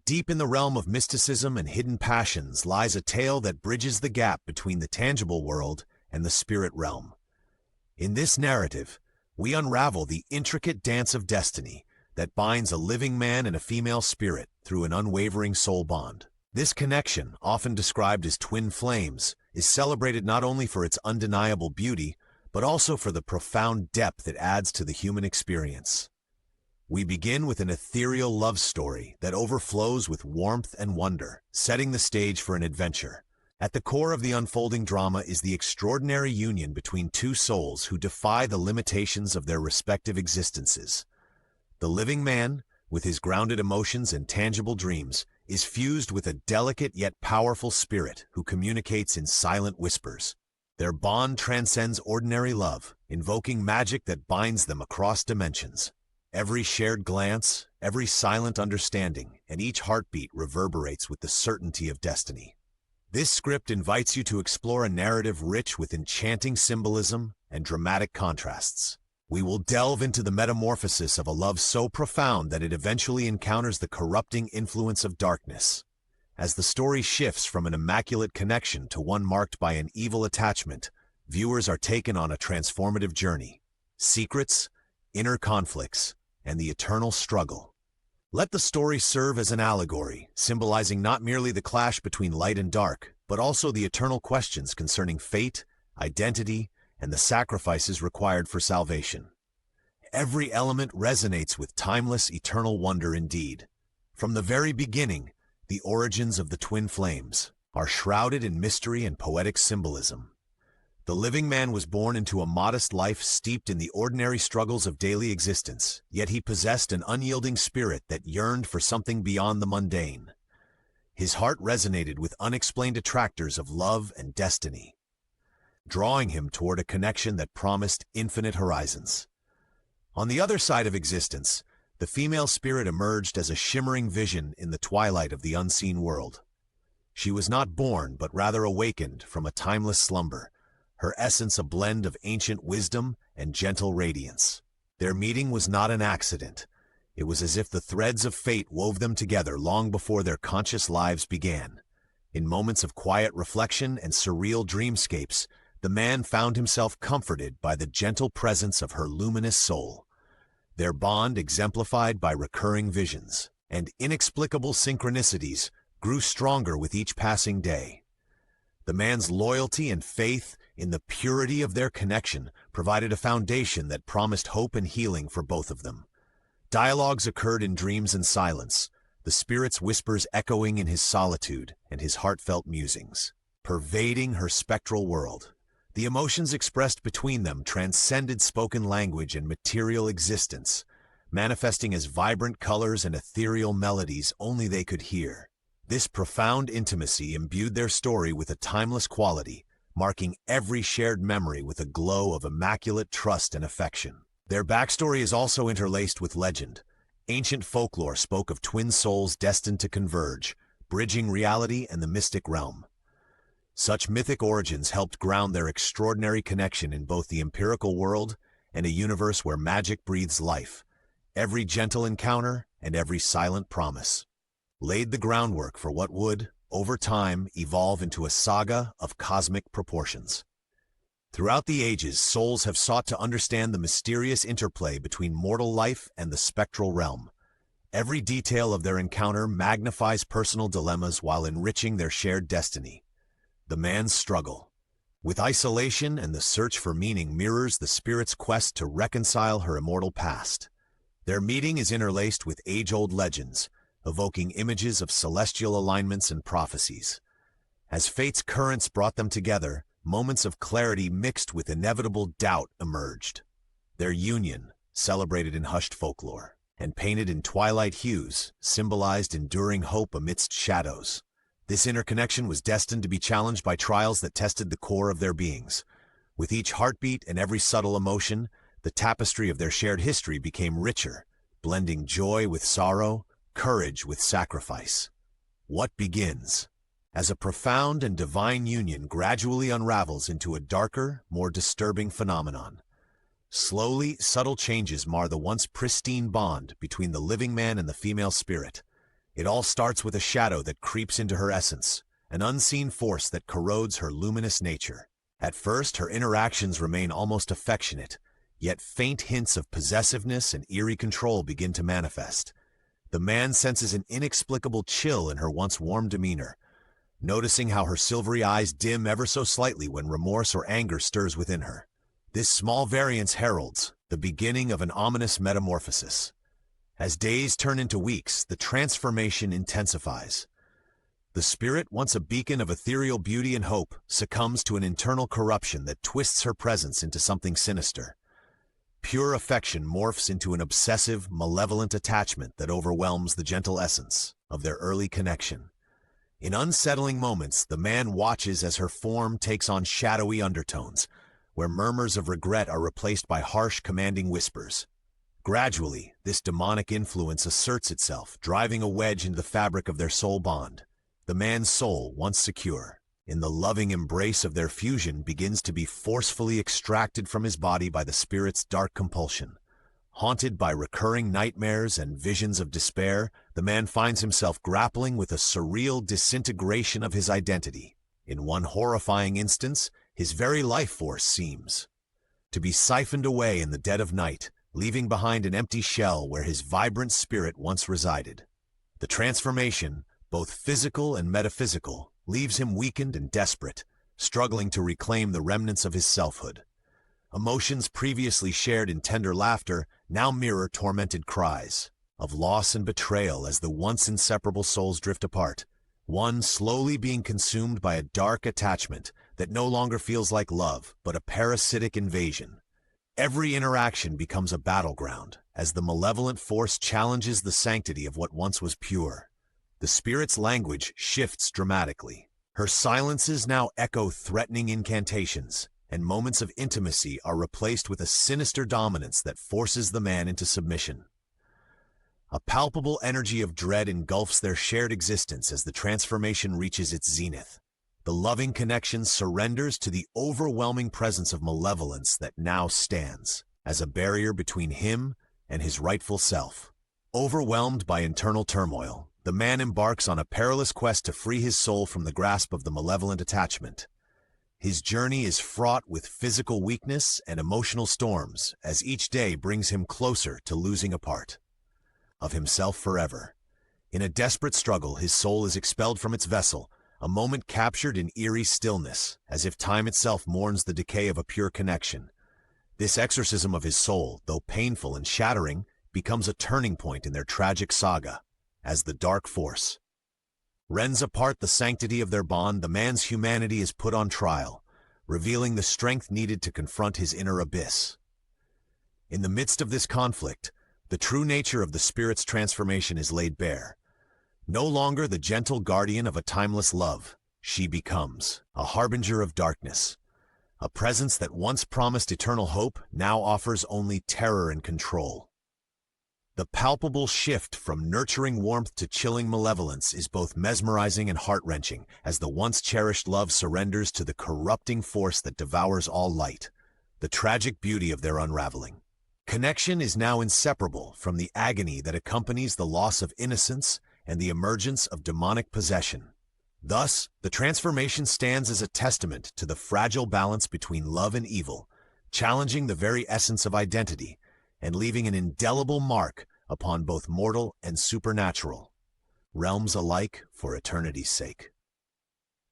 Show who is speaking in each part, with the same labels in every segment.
Speaker 1: Deep in the realm of mysticism and hidden passions lies a tale that bridges the gap between the tangible world and the spirit realm. In this narrative, we unravel the intricate dance of destiny that binds a living man and a female spirit through an unwavering soul bond. This connection, often described as twin flames, is celebrated not only for its undeniable beauty, but also for the profound depth it adds to the human experience. We begin with an ethereal love story that overflows with warmth and wonder, setting the stage for an adventure. At the core of the unfolding drama is the extraordinary union between two souls who defy the limitations of their respective existences. The living man, with his grounded emotions and tangible dreams, is fused with a delicate yet powerful spirit who communicates in silent whispers. Their bond transcends ordinary love, invoking magic that binds them across dimensions. Every shared glance, every silent understanding, and each heartbeat reverberates with the certainty of destiny. This script invites you to explore a narrative rich with enchanting symbolism and dramatic contrasts. We will delve into the metamorphosis of a love so profound that it eventually encounters the corrupting influence of darkness. As the story shifts from an immaculate connection to one marked by an evil attachment, viewers are taken on a transformative journey. Secrets, inner conflicts, and the eternal struggle. Let the story serve as an allegory, symbolizing not merely the clash between light and dark, but also the eternal questions concerning fate, identity, and the sacrifices required for salvation. Every element resonates with timeless, eternal wonder indeed. From the very beginning, the origins of the twin flames are shrouded in mystery and poetic symbolism. The living man was born into a modest life steeped in the ordinary struggles of daily existence, yet he possessed an unyielding spirit that yearned for something beyond the mundane. His heart resonated with unexplained attractors of love and destiny, drawing him toward a connection that promised infinite horizons. On the other side of existence, the female spirit emerged as a shimmering vision in the twilight of the unseen world. She was not born, but rather awakened from a timeless slumber, her essence a blend of ancient wisdom and gentle radiance. Their meeting was not an accident. It was as if the threads of fate wove them together long before their conscious lives began. In moments of quiet reflection and surreal dreamscapes, the man found himself comforted by the gentle presence of her luminous soul. Their bond, exemplified by recurring visions and inexplicable synchronicities, grew stronger with each passing day. The man's loyalty and faith in the purity of their connection provided a foundation that promised hope and healing for both of them. Dialogues occurred in dreams and silence, the spirit's whispers echoing in his solitude and his heartfelt musings, pervading her spectral world. The emotions expressed between them transcended spoken language and material existence, manifesting as vibrant colors and ethereal melodies only they could hear. This profound intimacy imbued their story with a timeless quality, marking every shared memory with a glow of immaculate trust and affection. Their backstory is also interlaced with legend. Ancient folklore spoke of twin souls destined to converge, bridging reality and the mystic realm. Such mythic origins helped ground their extraordinary connection in both the empirical world and a universe where magic breathes life. Every gentle encounter and every silent promise laid the groundwork for what would, over time, evolve into a saga of cosmic proportions. Throughout the ages, souls have sought to understand the mysterious interplay between mortal life and the spectral realm. Every detail of their encounter magnifies personal dilemmas while enriching their shared destiny. The man's struggle with isolation and the search for meaning mirrors the spirit's quest to reconcile her immortal past. Their meeting is interlaced with age-old legends, evoking images of celestial alignments and prophecies. As fate's currents brought them together, moments of clarity mixed with inevitable doubt emerged. Their union, celebrated in hushed folklore and painted in twilight hues, symbolized enduring hope amidst shadows. This interconnection was destined to be challenged by trials that tested the core of their beings. With each heartbeat and every subtle emotion, the tapestry of their shared history became richer, blending joy with sorrow, courage with sacrifice. What begins as a profound and divine union gradually unravels into a darker, more disturbing phenomenon. Slowly, subtle changes mar the once pristine bond between the living man and the female spirit. It all starts with a shadow that creeps into her essence, an unseen force that corrodes her luminous nature. At first, her interactions remain almost affectionate, yet faint hints of possessiveness and eerie control begin to manifest. The man senses an inexplicable chill in her once warm demeanor, noticing how her silvery eyes dim ever so slightly when remorse or anger stirs within her. This small variance heralds the beginning of an ominous metamorphosis. As days turn into weeks, the transformation intensifies. The spirit, once a beacon of ethereal beauty and hope, succumbs to an internal corruption that twists her presence into something sinister. Pure affection morphs into an obsessive, malevolent attachment that overwhelms the gentle essence of their early connection. In unsettling moments, the man watches as her form takes on shadowy undertones, where murmurs of regret are replaced by harsh, commanding whispers. Gradually, this demonic influence asserts itself, driving a wedge into the fabric of their soul bond. The man's soul, once secure in the loving embrace of their fusion, begins to be forcefully extracted from his body by the spirit's dark compulsion. Haunted by recurring nightmares and visions of despair, the man finds himself grappling with a surreal disintegration of his identity. In one horrifying instance, his very life force seems to be siphoned away in the dead of night, leaving behind an empty shell where his vibrant spirit once resided. The transformation, both physical and metaphysical, leaves him weakened and desperate, struggling to reclaim the remnants of his selfhood. Emotions previously shared in tender laughter now mirror tormented cries of loss and betrayal as the once inseparable souls drift apart, one slowly being consumed by a dark attachment that no longer feels like love, but a parasitic invasion. Every interaction becomes a battleground, as the malevolent force challenges the sanctity of what once was pure. The spirit's language shifts dramatically. Her silences now echo threatening incantations, and moments of intimacy are replaced with a sinister dominance that forces the man into submission. A palpable energy of dread engulfs their shared existence as the transformation reaches its zenith. The loving connection surrenders to the overwhelming presence of malevolence that now stands as a barrier between him and his rightful self. Overwhelmed by internal turmoil, the man embarks on a perilous quest to free his soul from the grasp of the malevolent attachment. His journey is fraught with physical weakness and emotional storms, as each day brings him closer to losing a part of himself forever. In a desperate struggle, his soul is expelled from its vessel, a moment captured in eerie stillness, as if time itself mourns the decay of a pure connection. This exorcism of his soul, though painful and shattering, becomes a turning point in their tragic saga. As the dark force rends apart the sanctity of their bond, the man's humanity is put on trial, revealing the strength needed to confront his inner abyss. In the midst of this conflict, the true nature of the spirit's transformation is laid bare. No longer the gentle guardian of a timeless love, she becomes a harbinger of darkness. A presence that once promised eternal hope now offers only terror and control. The palpable shift from nurturing warmth to chilling malevolence is both mesmerizing and heart-wrenching, as the once-cherished love surrenders to the corrupting force that devours all light. The tragic beauty of their unraveling. Connection is now inseparable from the agony that accompanies the loss of innocence and the emergence of demonic possession. Thus, the transformation stands as a testament to the fragile balance between love and evil, challenging the very essence of identity, and leaving an indelible mark upon both mortal and supernatural realms alike for eternity's sake.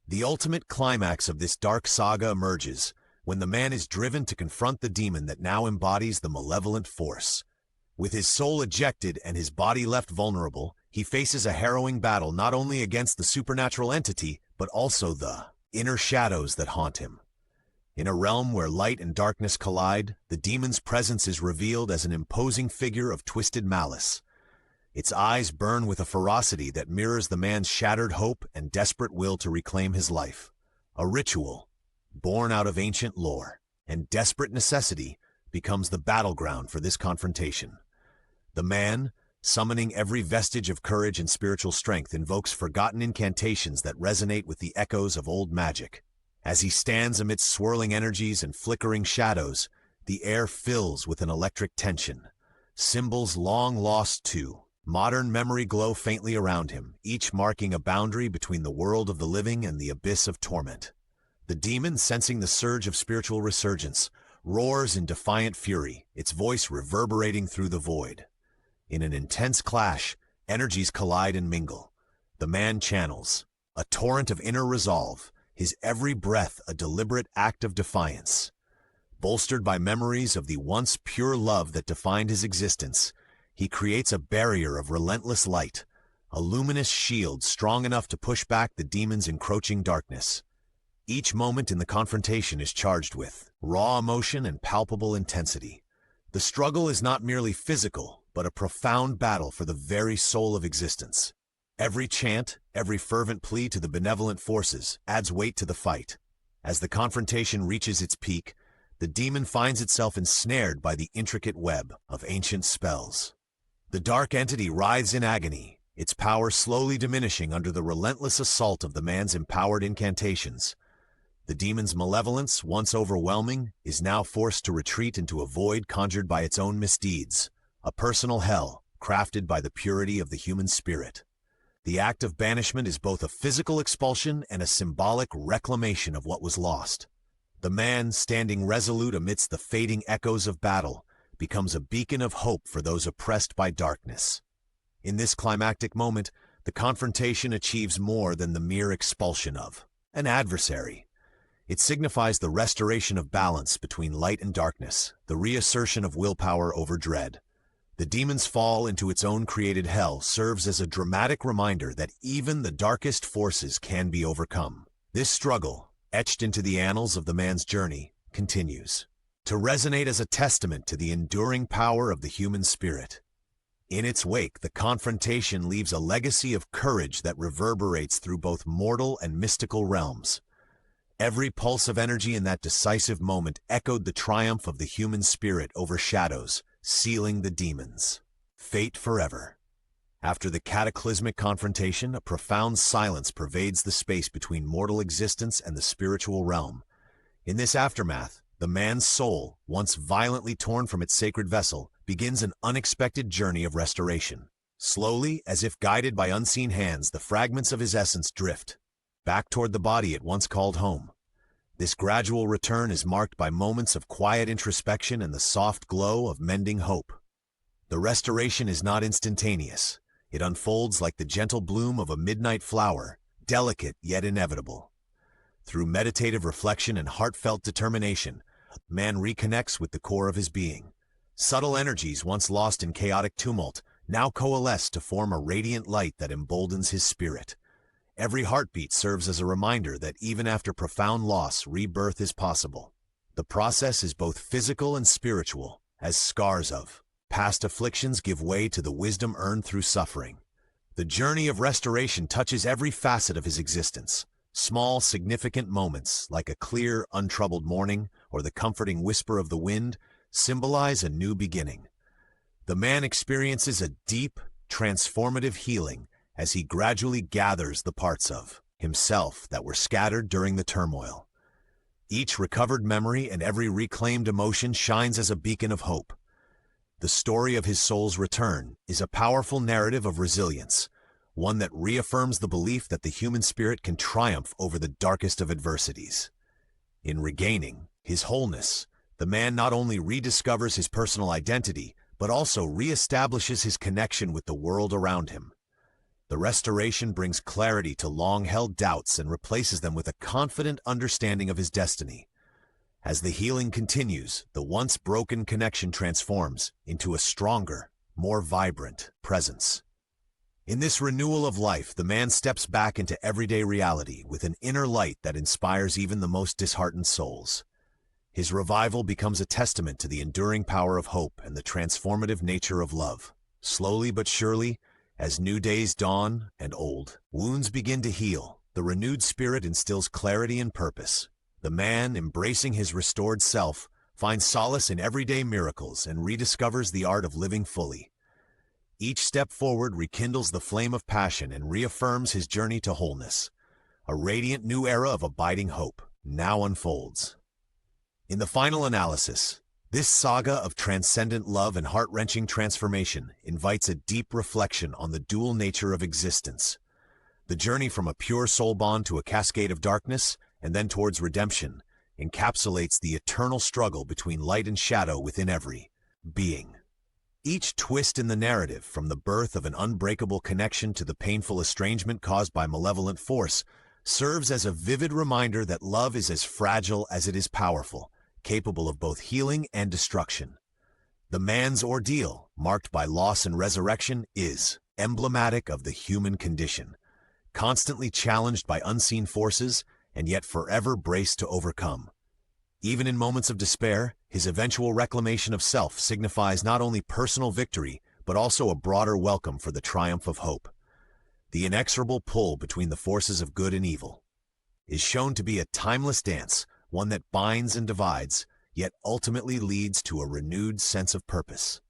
Speaker 1: The ultimate climax of this dark saga emerges when the man is driven to confront the demon that now embodies the malevolent force. With his soul ejected and his body left vulnerable, he faces a harrowing battle not only against the supernatural entity, but also the inner shadows that haunt him. In a realm where light and darkness collide, the demon's presence is revealed as an imposing figure of twisted malice. Its eyes burn with a ferocity that mirrors the man's shattered hope and desperate will to reclaim his life. A ritual, born out of ancient lore and desperate necessity, becomes the battleground for this confrontation. The man, summoning every vestige of courage and spiritual strength, invokes forgotten incantations that resonate with the echoes of old magic. As he stands amidst swirling energies and flickering shadows, the air fills with an electric tension. Symbols long lost too, Modern memory glow faintly around him, each marking a boundary between the world of the living and the abyss of torment. The demon, sensing the surge of spiritual resurgence, roars in defiant fury, its voice reverberating through the void. In an intense clash, energies collide and mingle. The man channels a torrent of inner resolve, his every breath a deliberate act of defiance. Bolstered by memories of the once pure love that defined his existence, he creates a barrier of relentless light, a luminous shield strong enough to push back the demon's encroaching darkness. Each moment in the confrontation is charged with raw emotion and palpable intensity. The struggle is not merely physical, but a profound battle for the very soul of existence. Every chant, every fervent plea to the benevolent forces adds weight to the fight. As the confrontation reaches its peak, the demon finds itself ensnared by the intricate web of ancient spells. The dark entity writhes in agony, its power slowly diminishing under the relentless assault of the man's empowered incantations. The demon's malevolence, once overwhelming, is now forced to retreat into a void conjured by its own misdeeds, a personal hell crafted by the purity of the human spirit. The act of banishment is both a physical expulsion and a symbolic reclamation of what was lost. The man, standing resolute amidst the fading echoes of battle, becomes a beacon of hope for those oppressed by darkness. In this climactic moment, the confrontation achieves more than the mere expulsion of an adversary. It signifies the restoration of balance between light and darkness, the reassertion of willpower over dread. The demon's fall into its own created hell serves as a dramatic reminder that even the darkest forces can be overcome. This struggle, etched into the annals of the man's journey, continues to resonate as a testament to the enduring power of the human spirit. In its wake, the confrontation leaves a legacy of courage that reverberates through both mortal and mystical realms. Every pulse of energy in that decisive moment echoed the triumph of the human spirit over shadows, sealing the demon's fate forever. After the cataclysmic confrontation, a profound silence pervades the space between mortal existence and the spiritual realm. In this aftermath, the man's soul, once violently torn from its sacred vessel, begins an unexpected journey of restoration. Slowly, as if guided by unseen hands, the fragments of his essence drift back toward the body it once called home. This gradual return is marked by moments of quiet introspection and the soft glow of mending hope. The restoration is not instantaneous. It unfolds like the gentle bloom of a midnight flower, delicate yet inevitable. Through meditative reflection and heartfelt determination, man reconnects with the core of his being. Subtle energies once lost in chaotic tumult now coalesce to form a radiant light that emboldens his spirit. Every heartbeat serves as a reminder that even after profound loss, rebirth is possible. The process is both physical and spiritual, as scars of past afflictions give way to the wisdom earned through suffering. The journey of restoration touches every facet of his existence. Small, significant moments, like a clear, untroubled morning or the comforting whisper of the wind, symbolize a new beginning. The man experiences a deep, transformative healing as he gradually gathers the parts of himself that were scattered during the turmoil. Each recovered memory and every reclaimed emotion shines as a beacon of hope. The story of his soul's return is a powerful narrative of resilience, one that reaffirms the belief that the human spirit can triumph over the darkest of adversities. In regaining his wholeness, the man not only rediscovers his personal identity, but also reestablishes his connection with the world around him. The restoration brings clarity to long-held doubts and replaces them with a confident understanding of his destiny. As the healing continues, the once broken connection transforms into a stronger, more vibrant presence. In this renewal of life, the man steps back into everyday reality with an inner light that inspires even the most disheartened souls. His revival becomes a testament to the enduring power of hope and the transformative nature of love. Slowly but surely, as new days dawn and old wounds begin to heal, the renewed spirit instills clarity and purpose. The man, embracing his restored self, finds solace in everyday miracles and rediscovers the art of living fully. Each step forward rekindles the flame of passion and reaffirms his journey to wholeness. A radiant new era of abiding hope now unfolds. In the final analysis, This saga of transcendent love and heart-wrenching transformation invites a deep reflection on the dual nature of existence. The journey from a pure soul bond to a cascade of darkness, and then towards redemption, encapsulates the eternal struggle between light and shadow within every being. Each twist in the narrative, from the birth of an unbreakable connection to the painful estrangement caused by malevolent force, serves as a vivid reminder that love is as fragile as it is powerful, capable of both healing and destruction. The man's ordeal, marked by loss and resurrection, is emblematic of the human condition, constantly challenged by unseen forces and yet forever braced to overcome. Even in moments of despair, his eventual reclamation of self signifies not only personal victory, but also a broader welcome for the triumph of hope. The inexorable pull between the forces of good and evil is shown to be a timeless dance, one that binds and divides, yet ultimately leads to a renewed sense of purpose.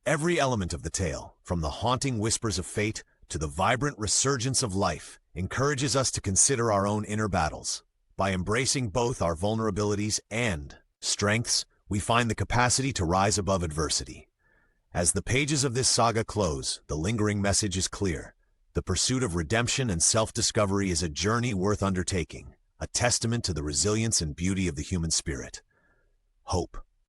Speaker 1: Every element of the tale, from the haunting whispers of fate to the vibrant resurgence of life, encourages us to consider our own inner battles. By embracing both our vulnerabilities and strengths, we find the capacity to rise above adversity. As the pages of this saga close, the lingering message is clear. The pursuit of redemption and self-discovery is a journey worth undertaking, a testament to the resilience and beauty of the human spirit. Hope,